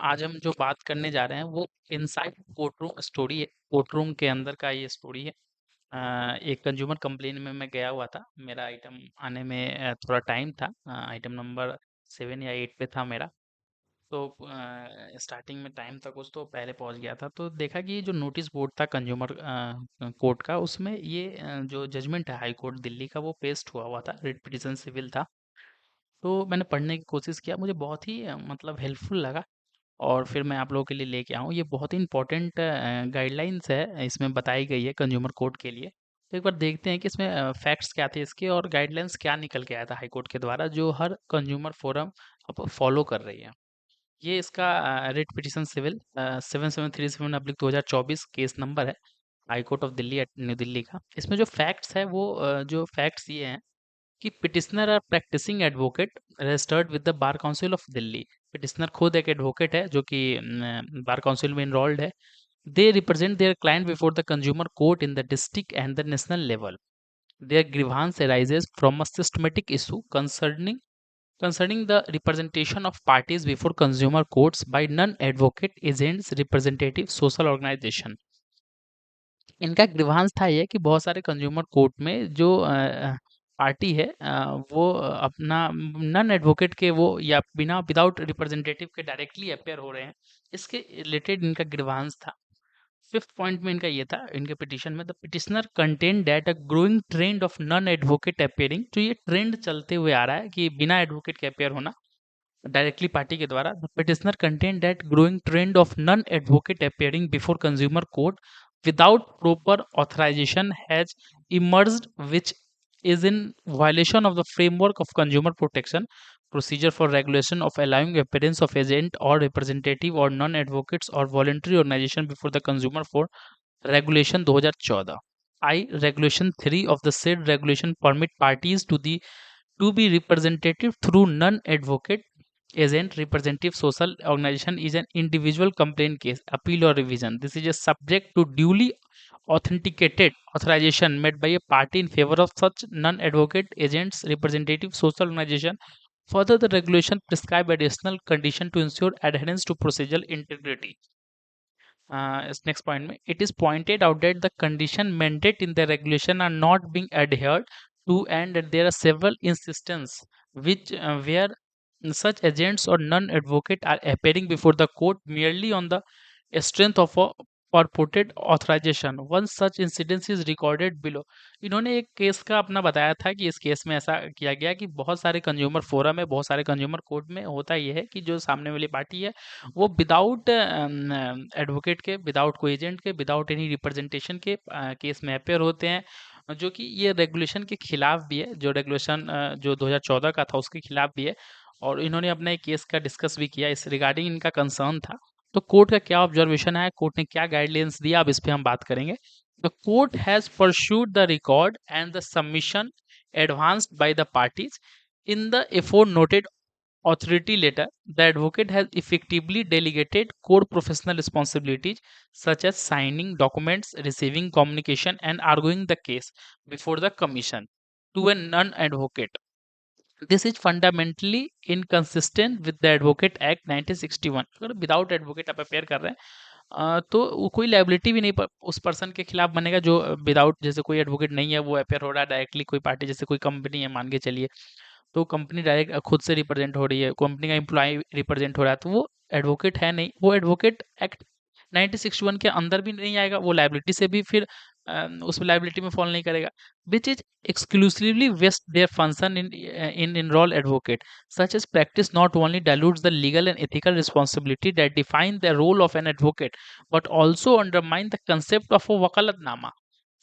आज हम जो बात करने जा रहे हैं वो इनसाइड कोर्टरूम स्टोरी है। कोर्टरूम के अंदर का ये स्टोरी है। एक कंज्यूमर कंप्लेन में मैं गया हुआ था। मेरा आइटम आने में थोड़ा टाइम था। आइटम नंबर 7 या 8 पे था मेरा। तो स्टार्टिंग में टाइम था कुछ, तो पहले पहुंच गया था। तो देखा कि ये जो नोटिस बोर्ड था कंज्यूमर कोर्ट का, उसमें ये जो जजमेंट है हाई कोर्ट दिल्ली का, वो पेस्ट हुआ हुआ था। रिट पिटीशन सिविल था। तो मैंने पढ़ने की कोशिश किया, मुझे बहुत ही मतलब हेल्पफुल लगा। और फिर मैं आप लोगों के लिए लेके आऊँ। ये बहुत ही इम्पोर्टेंट गाइडलाइंस है, इसमें बताई गई है कंज्यूमर कोर्ट के लिए। तो एक बार देखते हैं कि इसमें फैक्ट्स क्या थे इसके, और गाइडलाइंस क्या निकल के आया था हाई कोर्ट के द्वारा, जो हर कंज्यूमर फोरम अब फॉलो कर रही है। ये इसका writ petition civil 7737/2024 case number है, high court of Delhi at new Delhi का। इसमें जो फैक्ट्स है वो जो फैक्ट्स ये हैं कि petitioner are practising advocate registered with the bar council of Delhi. Petitioner खुद एक एडवोकेट है जो कि बार काउंसिल में इनरोल्ड है। They represent there client before the consumer court in the district and the national level. Their grievance arises from a systematic issue concerning the representation of parties before consumer courts by non-advocate agents, representative social organization। इनका grievance था ये कि बहुत सारे consumer court में जो party है, वो अपना नॉन एडवोकेट के वो या बिना विदाउट रिप्रेजेंटेटिव के डायरेक्टली अपेयर हो रहे हैं। इसके रिलेटेड इनका ग्रीवांस था। फिफ्थ पॉइंट में इनका ये था, इनके पिटिशन में, the petitioner contain that a growing trend of non advocate appearing. जो ये ट्रेंड चलते हुए आ रहा है कि बिना एडवोकेट के अपेयर होना डायरेक्टली पार्टी के द्वारा। The petitioner contain that growing trend of non advocate appearing before consumer court without proper authorization has emerged, which is in violation of the framework of consumer protection procedure for regulation of allowing appearance of agent or representative or non-advocates or voluntary organization before the consumer for regulation 2014। I regulation 3 of the said regulation permit parties to be representative through non-advocate agent, representative social organization is an individual complaint case, appeal or revision. This is a subject to duly authenticated authorization made by a party in favor of such non-advocate agents, representative social organization. Further, the regulation prescribe additional condition to ensure adherence to procedural integrity. Next point में, it is pointed out that the condition mandate in the regulation are not being adhered to, and that there are several instances which where such agents or non-advocate are appearing before the court merely on the strength of a purported authorization. One such incident is recorded below। इन्होंने एक case का अपना बताया था कि इस case में ऐसा किया गया कि बहुत सारे कंज्यूमर फोरम है, बहुत सारे कंज्यूमर कोर्ट में होता ये है कि जो सामने वाली पार्टी है वो विदाउट एडवोकेट के, विदाउट कोई एजेंट के, विदाउट एनी रिप्रेजेंटेशन के केस में अपेयर होते हैं, जो कि ये रेगुलेशन के खिलाफ भी है। जो रेगुलेशन जो 2014 का था उसके खिलाफ भी है। और इन्होंने अपना एक केस का डिस्कस भी किया, इस रिगार्डिंग इनका कंसर्न था। तो कोर्ट का क्या ऑब्जर्वेशन है, कोर्ट ने क्या गाइडलाइंस दिया, अब इस पे हम बात करेंगे। The court has perused the record and the submission advanced by the parties in the aforenoted authority letter। The advocate has effectively delegated core professional responsibilities such as signing documents, receiving communication, and arguing the case before the commission to a non-advocate। This is fundamentally inconsistent with the Advocate Act 1961। अगर without advocate आप appear कर रहे हैं तो कोई liability भी नहीं उस पर्सन के खिलाफ बनेगा जो विदाउट, जैसे कोई एडवोकेट नहीं है वो अपेयर हो रहा है डायरेक्टली कोई पार्टी, जैसे कोई कंपनी है मान के चलिए, तो कंपनी डायरेक्ट खुद से रिप्रेजेंट हो रही है, कंपनी का एम्प्लॉय रिप्रेजेंट हो रहा है, तो वो एडवोकेट है नहीं, वो एडवोकेट एक्ट 1961 के अंदर भी नहीं आएगा, वो लाइबिलिटी से भी फिर उस लाइबिलिटी में फॉल नहीं करेगा। Which is exclusively vest their function in enroll advocate। Such as practice not only dilutes the legal and ethical responsibility that define the role of an advocate, but also undermine the concept of a wakalatnama।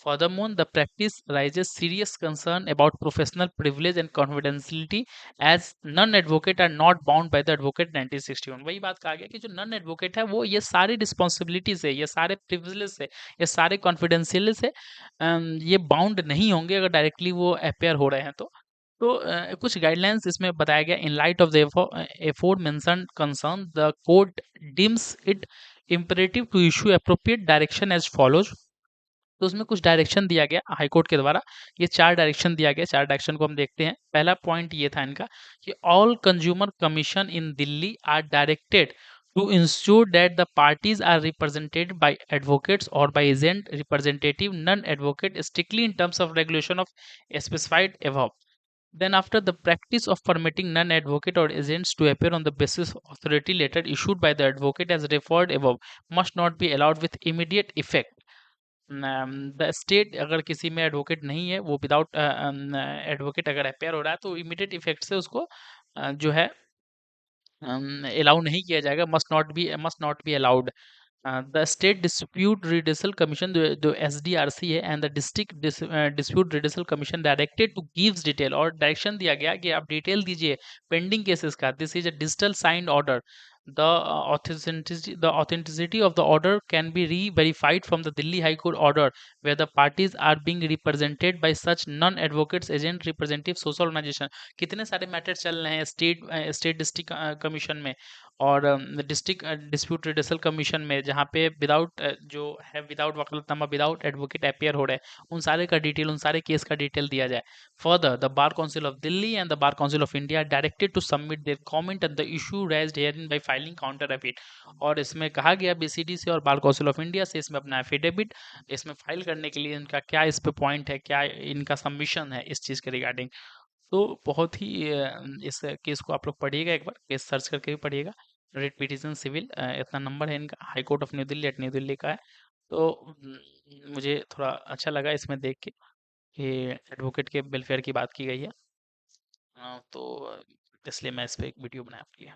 Furthermore, the practice raises serious concern about professional privilege and confidentiality, as non-advocate are not bound by the Advocate 1961। वही बात कहा गया कि जो non advocate है वो ये सारी रिस्पॉन्सिबिलिटी से, ये सारे प्रिविलेज से, ये सारे कॉन्फिडेंशियल से ये बाउंड नहीं होंगे अगर डायरेक्टली वो अपेयर हो रहे हैं तो कुछ गाइडलाइंस इसमें बताया गया। In light of the afford mentioned concern, the court deems it imperative to issue appropriate direction as follows। तो उसमें कुछ डायरेक्शन दिया गया हाई कोर्ट के द्वारा। ये 4 डायरेक्शन दिया गया, 4 डायरेक्शन को हम देखते हैं। पहला पॉइंट ये था इनका कि all consumer commission in Delhi are directed to ensure that the parties are represented by advocates or by agent representative non-advocate strictly in terms of regulation of specified above. Then after the practice of permitting non-advocate or agents to appear on the basis of authority letter issued by the advocate as referred above must not be allowed with immediate effect. The state अगर किसी में advocate नहीं है, वो without advocate अगर appear हो रहा है तो इमीडिएट इफेक्ट से उसको जो है अलाउ नहीं किया जाएगा, must not be allowed. The State Dispute Redressal Commission, जो SDRC है, and the District Dispute Redressal Commission directed to gives detail और डायरेक्शन दिया गया कि आप डिटेल दीजिए पेंडिंग केसेस का. This is a digital signed order. The authenticity of the order can be re-verified from the Delhi High Court order where the parties are being represented by such non-advocates, agent, representative, social organization. कितने सारे matters चल रहे हैं state district commission में और district dispute रिड्यूसल commission में, जहाँ पे विदाउट जो है विदाउट वकालतनामा विदाउट एडवोकेट अपेयर हो रहे हैं, उन सारे का डिटेल, उन सारे केस का डिटेल दिया जाए. Further the bar council of Delhi and the bar council of India directed to submit their comment on the issue raised herein by filing counter affidavit. और इसमें कहा गया बीसीडी से और बार काउंसिल ऑफ इंडिया से इसमें अपना एफिडेविट इसमें फाइल करने के लिए इनका क्या इस पे पॉइंट है, क्या इनका सबमिशन है इस चीज़ के रिगार्डिंग. तो बहुत ही इस केस को आप लोग पढ़िएगा, एक बार केस सर्च करके भी पढ़िएगा. रिट पिटीशन सिविल इतना नंबर है इनका, high court of New Delhi at new Delhi का है. तो मुझे थोड़ा अच्छा लगा इसमें देख के कि एडवोकेट के वेलफेयर की बात की गई है. तो इसलिए मैं इस पे एक वीडियो बनाया आपके लिए.